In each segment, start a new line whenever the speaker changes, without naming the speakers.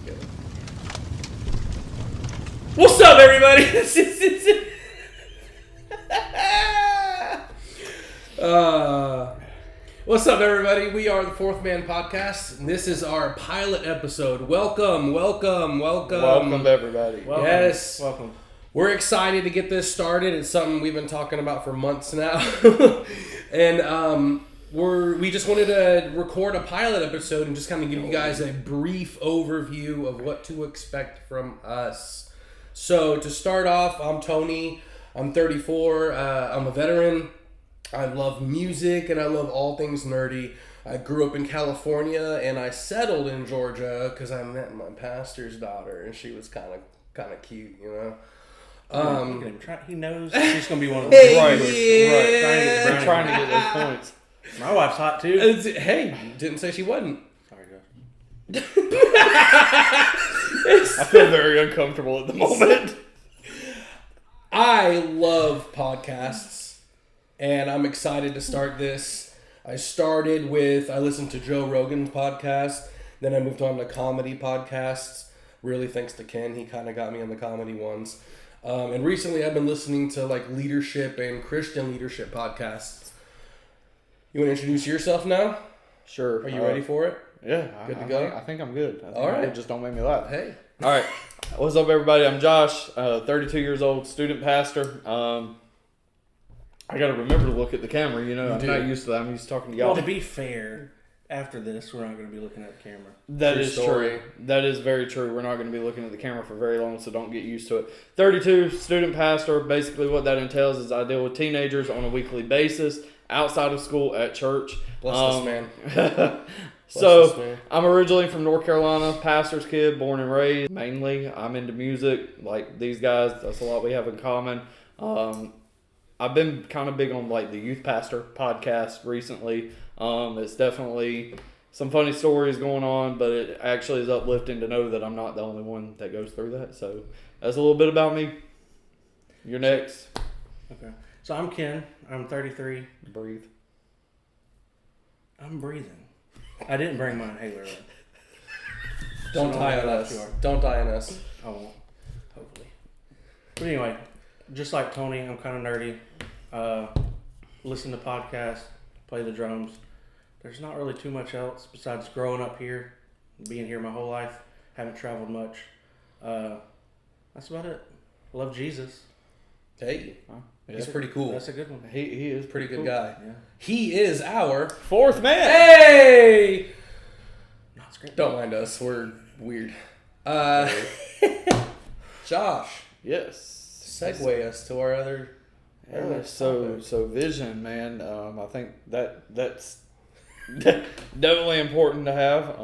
together. What's up, everybody? What's up, everybody? We are the Fourth Man Podcast, and this is our pilot episode. Welcome,
everybody.
Yes.
Welcome.
We're excited to get this started. It's something we've been talking about for months now. And we just wanted to record a pilot episode and just kind of give you guys a brief overview of what to expect from us. So to start off, I'm Tony. I'm 34. I'm a veteran. I love music and I love all things nerdy. I grew up in California and I settled in Georgia because I met my pastor's daughter and she was kind of cute, you know.
He knows she's going to be one of those
Right.
Trying to get those points. My wife's hot too.
Hey, didn't say she wasn't.
Sorry, Josh. I feel very uncomfortable at the moment.
I love podcasts, and I'm excited to start this. I listened to Joe Rogan's podcast, then I moved on to comedy podcasts. Really thanks to Ken, he kind of got me on the comedy ones. And recently I've been listening to like leadership and Christian leadership podcasts. You want to introduce yourself now?
Sure.
Are you ready for it?
Yeah.
Good to go?
I think I'm good.
All right.
Just don't make me laugh.
Hey.
All right. What's up, everybody? I'm Josh, 32 years old, student pastor. I got to remember to look at the camera, you know. I'm not used to that. I'm used to talking to y'all.
Well, to be fair, after this, we're not going to be looking at the camera.
That is true. That is very true. We're not going to be looking at the camera for very long, so don't get used to it. 32, student pastor. Basically what that entails is I deal with teenagers on a weekly basis, outside of school, at church.
Bless this man.
So, I'm originally from North Carolina, pastor's kid, born and raised. Mainly, I'm into music, like these guys. That's a lot we have in common. I've been kind of big on like the Youth Pastor podcast recently. It's definitely some funny stories going on, but it actually is uplifting to know that I'm not the only one that goes through that. So, that's a little bit about me. You're next.
Okay. So, I'm Ken. I'm 33.
Breathe.
I'm breathing. I didn't bring my inhaler in.
Don't die on us. Don't die on us.
I won't. Hopefully. But anyway, just like Tony, I'm kind of nerdy. Listen to podcasts, play the drums. There's not really too much else besides growing up here, being here my whole life. Haven't traveled much. That's about it. Love Jesus.
Hey, he's pretty cool.
That's a good one.
He is
Pretty good
cool
guy.
Yeah.
He is our
fourth man.
Hey!
Not scripted.
Don't mind us. We're weird. Josh.
Yes.
Segue us to our other.
So vision, man. I think that's definitely important to have.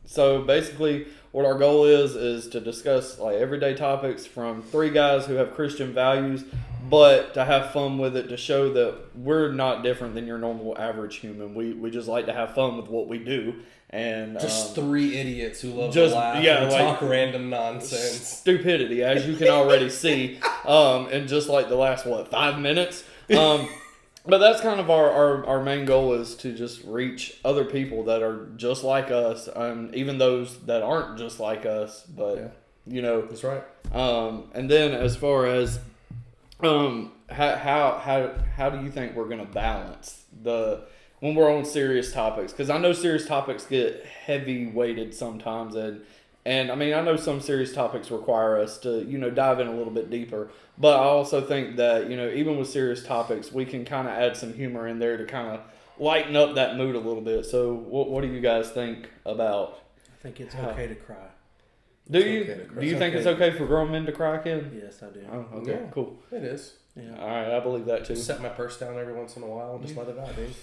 So basically, what our goal is to discuss like everyday topics from three guys who have Christian values, but to have fun with it, to show that we're not different than your normal average human. We just like to have fun with what we do. And
just three idiots who love to laugh and talk random nonsense.
Stupidity, as you can already see, in just like the last, 5 minutes? But that's kind of our main goal, is to just reach other people that are just like us, even those that aren't just like us, but, you know.
That's right.
And then as far as how do you think we're going to balance when we're on serious topics? Because I know serious topics get heavy weighted sometimes, and I mean, I know some serious topics require us to, dive in a little bit deeper. But I also think that, even with serious topics, we can kind of add some humor in there to kind of lighten up that mood a little bit. So what do you guys think about?
I think it's okay to cry.
Do you think it's okay for grown men to cry, Ken?
Yes, I do.
Oh, okay,
Yeah.
cool.
It is.
Yeah.
All right, I believe that too.
Set my purse down every once in a while and just let it out, dude.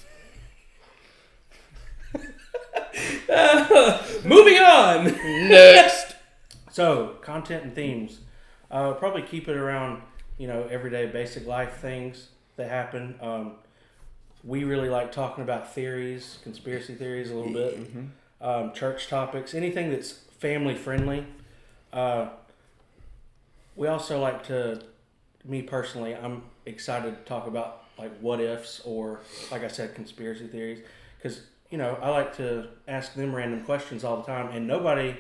Moving on.
Next.
So, content and themes. Probably keep it around, everyday basic life things that happen. We really like talking about theories, conspiracy theories a little bit. Mm-hmm. Church topics, anything that's family friendly. We also like to, me personally, I'm excited to talk about like what ifs or, like I said, conspiracy theories. Because, I like to ask them random questions all the time, and nobody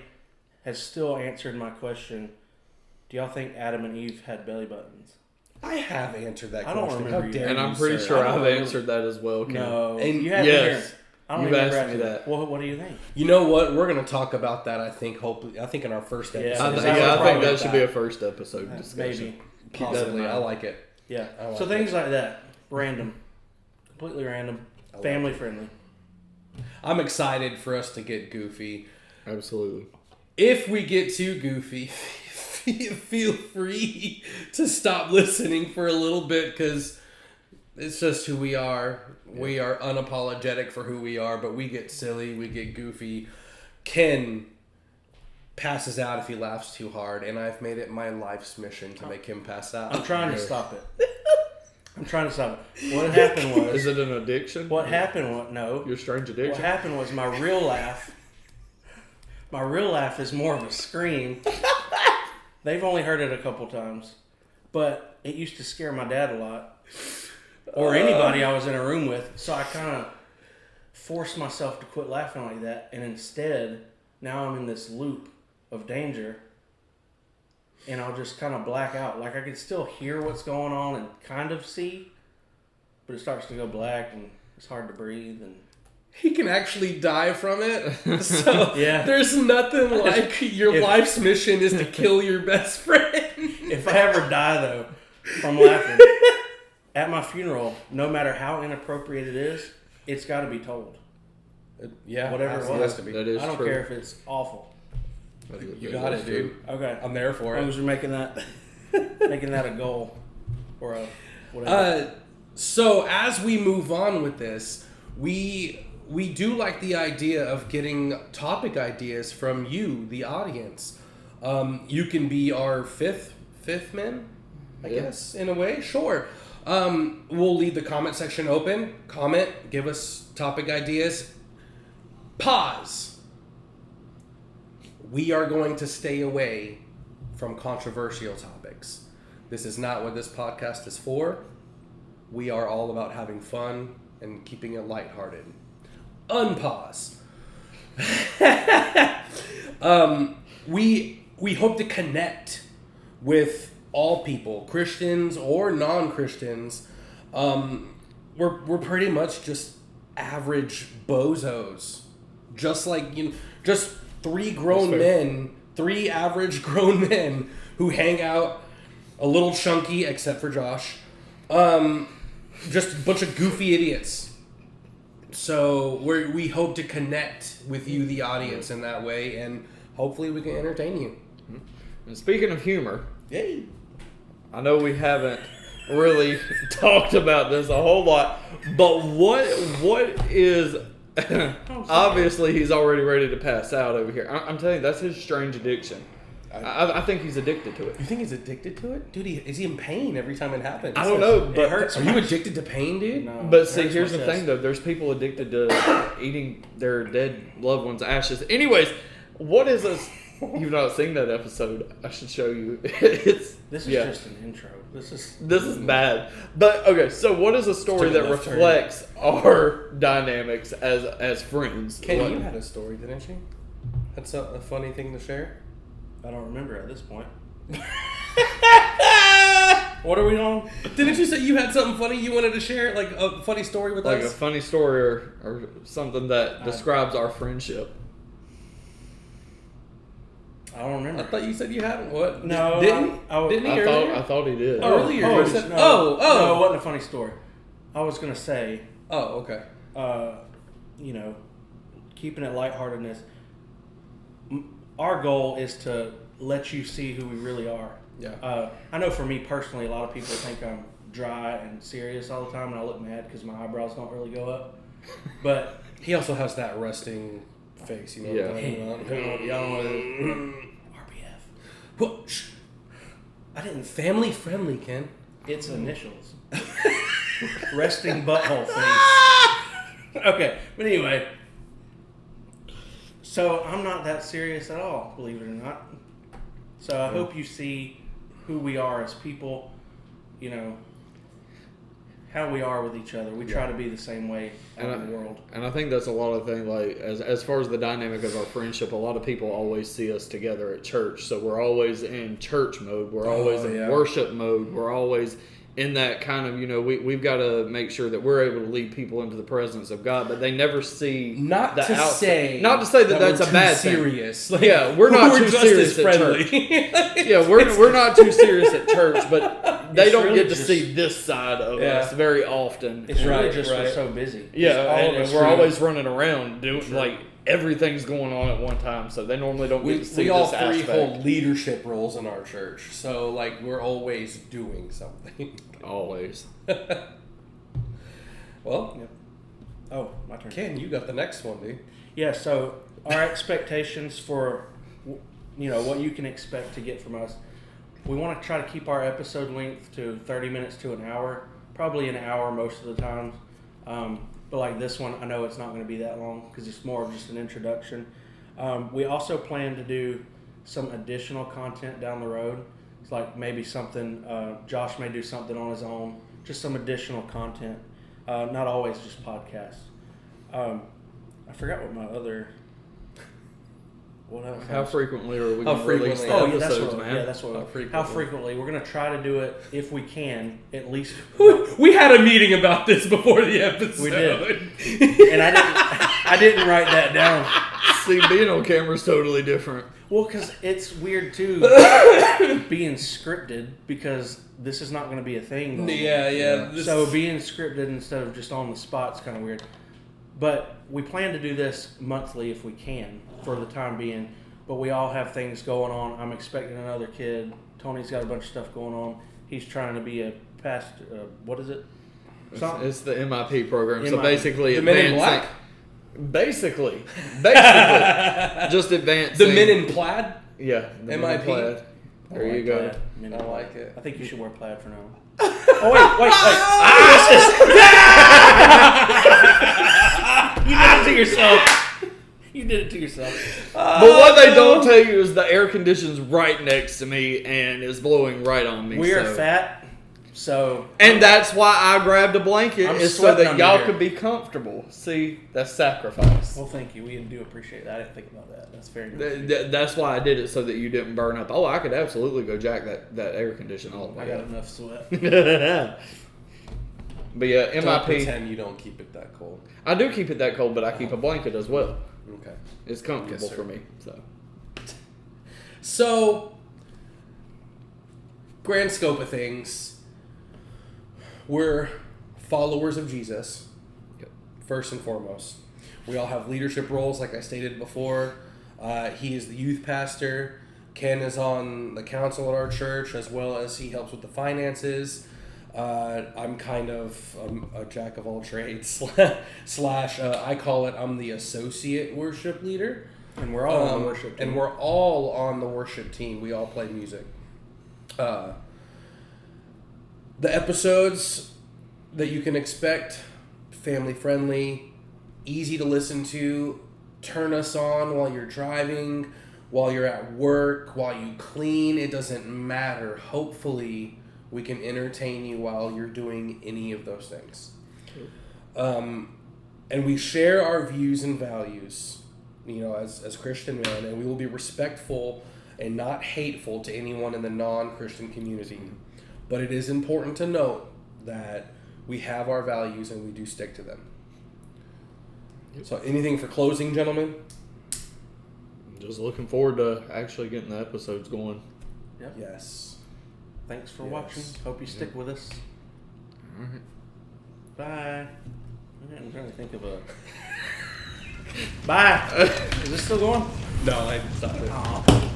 has still answered my question. Do y'all think Adam and Eve had belly buttons?
I have answered that
I don't
question.
remember
How
you.
dare
And
you,
I'm pretty
sir.
sure
I don't
I've
remember.
answered that as well. Ken.
No,
And
you haven't.
yes,
I don't
you've
even
asked
remember
me
asking
that.
Well, what do you think?
You know what? We're going to talk about that, I think, hopefully. I think in our first
Yeah,
episode.
I,
Is
th-
that
yeah,
what
I think
probably
that should be a first episode discussion.
Maybe.
Keep that in
Possibly.
mind.
I like it.
Yeah.
I like
So things
it.
like that, random, completely random,
like
family friendly.
I'm excited for us to get goofy.
Absolutely.
If we get too goofy, feel free to stop listening for a little bit because it's just who we are. We are unapologetic for who we are, but we get silly, we get goofy. Ken passes out if he laughs too hard, and I've made it my life's mission to make him pass out.
I'm trying to stop it. I'm trying to stop it. What happened was.
Is it an addiction?
What happened was no.
Your strange
What
addiction?
happened was my real laugh. My real laugh is more of a scream. They've only heard it a couple times, but it used to scare my dad a lot, or anybody I was in a room with. So I kind of forced myself to quit laughing like that, and instead, now I'm in this loop of danger, and I'll just kind of black out. Like I can still hear what's going on and kind of see, but it starts to go black, and it's hard to breathe. And
He can actually die from it. So
Yeah.
there's nothing like your
If-
life's mission is to kill your best friend.
if I ever die though from laughing at my funeral, no matter how inappropriate it is, it's got to be told.
Yeah,
Whatever it
absolutely
was.
has to be.
That is
I don't
true.
care if it's awful.
You got it, dude.
Okay,
I'm there for
as long
it.
as you're making that a goal or a whatever.
So as we move on with this, we do like the idea of getting topic ideas from you, the audience. You can be our fifth man, I
Yeah.
guess, in a way. Sure. We'll leave the comment section open. Comment, give us topic ideas. Pause. We are going to stay away from controversial topics. This is not what this podcast is for. We are all about having fun and keeping it lighthearted. Unpause. We hope to connect with all people, Christians or non-Christians. We're pretty much just average bozos, just like just three average grown men who hang out a little chunky, except for Josh. Just a bunch of goofy idiots. So we hope to connect with you, the audience, in that way, and hopefully we can entertain you.
And speaking of humor,
Yay!
I know we haven't really talked about this a whole lot, but what is obviously he's already ready to pass out over here. I'm telling you, that's his strange addiction. I think he's addicted to it.
You think he's addicted to it, dude? Is he in pain every time it happens?
I don't know,
It
but
hurts.
Are you addicted to pain, dude?
No,
But
it
see,
hurts
here's
my
the
chest.
thing though. There's people addicted to eating their dead loved ones' ashes. Anyways, what is this? You've not seen that episode. I should show you. It's
This is
yeah.
just an intro. This is
bad. But okay, so what is a story
Took a
that
left turn.
reflects our dynamics as friends?
Ken,
What-
you had a story, didn't you? That's a funny thing to share.
I don't remember at this point. What are we on?
Didn't you say you had something funny you wanted to share, like a funny story with
like a
us?
funny story or something that describes our friendship.
I don't
I
remember.
thought you said you hadn't. What?
No,
didn't
I
didn't he
I
earlier?
thought he did.
Earlier,
oh,
you said,
no.
oh.
No, it wasn't a funny story. I was gonna say,
Oh, okay.
Keeping it lightheartedness. Our goal is to let you see who we really are.
Yeah.
I know for me personally, a lot of people think I'm dry and serious all the time, and I look mad because my eyebrows don't really go up. But
He also has that resting face, you know what I'm
Yeah.
talking about?
y'all know what it is. RBF.
What? Shh. I didn't. Family friendly, Ken.
It's initials. Resting butthole face. Okay, but anyway. So I'm not that serious at all, believe it or not. So I hope you see who we are as people. how we are with each other. We try to be the same way out in the world.
And I think that's a lot of things, like, as far as the dynamic of our friendship, a lot of people always see us together at church. So we're always in church mode. We're always in worship mode. We're always in that kind of, we've got to make sure that we're able to lead people into the presence of God, but they never see
not to say
that that's a bad
serious.
Thing. Yeah, we're not too serious at church. Yeah, we're not too serious at church, but they don't
really
get to see this side of us very often.
It's really just we're so busy.
Yeah, and we're always running around doing like everything's going on at one time, so they normally don't get to see
we all
this
three
aspect.
hold leadership roles in our church, so like we're always doing something.
Always.
Well,
Oh, my turn.
Ken, you got the next one, dude.
Yeah, so our expectations for, what you can expect to get from us. We want to try to keep our episode length to 30 minutes to an hour, probably an hour most of the time. But like this one, I know it's not going to be that long because it's more of just an introduction. We also plan to do some additional content down the road. It's like maybe something, Josh may do something on his own, just some additional content. Not always just podcasts. I forgot what my other... What else?
How frequently are we
How
going to release the
frequently?
episodes, man?
Yeah, that's what. How frequently? We're going to try to do it if we can, at least.
We had a meeting about this before the episode.
We did, and I didn't write that down.
See, being on camera is totally different.
Well, because it's weird too, being scripted, because this is not going to be a thing.
Yeah.
So being scripted instead of just on the spot is kind of weird. But we plan to do this monthly if we can, for the time being. But we all have things going on. I'm expecting another kid. Tony's got a bunch of stuff going on. He's trying to be a pastor. What is it?
It's the MIP program.
MIP.
So basically,
The Men in Black?
Basically, just advancing.
The Men in Plaid?
Yeah, the Men in
MIP?
Plaid. There you go.
I like it.
I think you should wear plaid for now. Oh, wait. You did it to yourself. You did it to yourself.
But what they don't tell you is the air condition's right next to me and is blowing right on me.
We are fat, so...
And that's why I grabbed a blanket,
I'm
is so
sweating
that
under
y'all
here.
could be comfortable. See, that's sacrifice.
Well, thank you. We do appreciate that. I didn't think about that. That's very good.
That's why I did it, so that you didn't burn up. Oh, I could absolutely go jack that air conditioner all the
I
way
got
up.
enough sweat.
But yeah,
Don't
MIP.
pretend you don't keep it that cold.
I do keep it that cold, but I keep a blanket as well.
Okay.
It's comfortable
Yes, sir.
for me.
So, grand scope of things, we're followers of Jesus, first and foremost. We all have leadership roles, like I stated before. He is the youth pastor. Ken is on the council at our church, as well as he helps with the finances. I'm kind of a jack of all trades slash I call it I'm the associate worship leader.
And we're all on the worship team.
And we're all on the worship team. We all play music. The episodes that you can expect, family friendly, easy to listen to, turn us on while you're driving, while you're at work, while you clean. It doesn't matter. Hopefully, we can entertain you while you're doing any of those things. And we share our views and values, as Christian men, and we will be respectful and not hateful to anyone in the non-Christian community. But it is important to note that we have our values and we do stick to them. So anything for closing, gentlemen?
Just looking forward to actually getting the episodes going.
Yep.
Yes.
Thanks for watching. Hope you stick with us.
All right.
Bye. I'm trying to think of a... Bye. Is this still going?
No, I stopped it.
Aw.